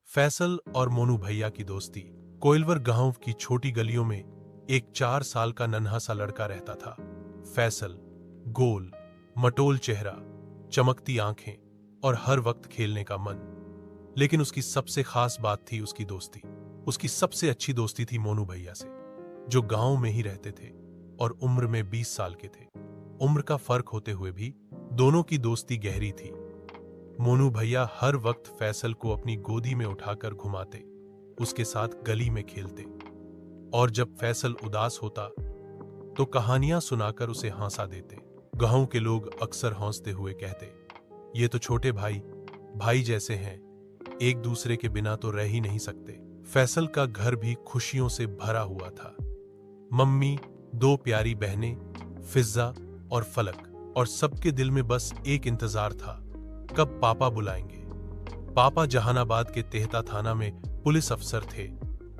फैसल और मोनू भैया की दोस्ती। कोइलवर गांव की छोटी गलियों में एक 4 साल का नन्हा सा लड़का रहता था। फैसल गोल मटोल चेहरा, चमकती आंखें और हर वक्त खेलने का मन। लेकिन उसकी सबसे खास बात थी उसकी दोस्ती। उसकी सबसे अच्छी दोस्ती थी मोनू भैया से, जो गांव में ही रहते थे और उम्र में 20 साल के थे। उम्र का फर्क होते हुए भी दोनों की दोस्ती गहरी थी। मोनू भैया हर वक्त फैसल को अपनी गोदी में उठाकर घुमाते, उसके साथ गली में खेलते, और जब फैसल उदास होता तो कहानियां सुनाकर उसे हंसा देते। गांव के लोग अक्सर हंसते हुए कहते, ये तो छोटे भाई भाई जैसे हैं, एक दूसरे के बिना तो रह ही नहीं सकते। फैसल का घर भी खुशियों से भरा हुआ था। मम्मी, 2 प्यारी बहनें फिजा और फलक, और सबके दिल में बस एक इंतजार था, कब पापा बुलाएंगे। पापा जहानाबाद के तेहता थाना में पुलिस अफसर थे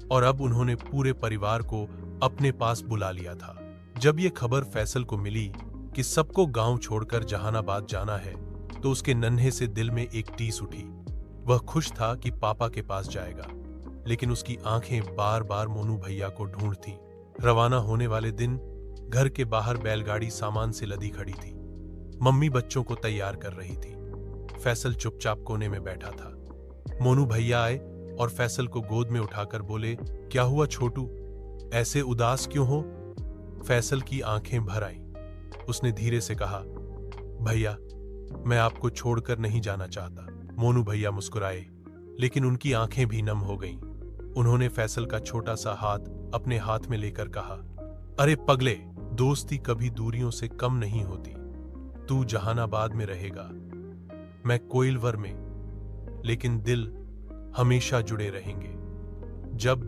और अब उन्होंने पूरे परिवार को अपने पास बुला लिया था। जब ये खबर फैसल को मिली कि सबको गांव छोड़कर जहानाबाद जाना है, तो उसके नन्हे से दिल में एक टीस उठी। वह खुश था कि पापा के पास जाएगा, लेकिन उसकी आंखें बार बार मोनू भैया को ढूंढती। रवाना होने वाले दिन घर के बाहर बैलगाड़ी सामान से लदी खड़ी थी। मम्मी बच्चों को तैयार कर रही थी। फैसल चुपचाप कोने में बैठा था। मोनू भैया आए और फैसल को गोद में उठाकर बोले, क्या हुआ छोटू, ऐसे उदास क्यों हो? फैसल की आंखें भर आईं। उसने धीरे से कहा, भैया, मैं आपको छोड़कर नहीं जाना चाहता। मोनू भैया मुस्कुराए, लेकिन उनकी आंखें भी नम हो गईं। उन्होंने फैसल का छोटा सा हाथ अपने हाथ में लेकर कहा, अरे पगले, दोस्ती कभी दूरियों से कम नहीं होती। तू जहानाबाद में रहेगा, मैं कोइलवर में, लेकिन दिल हमेशा जुड़े रहेंगे। जब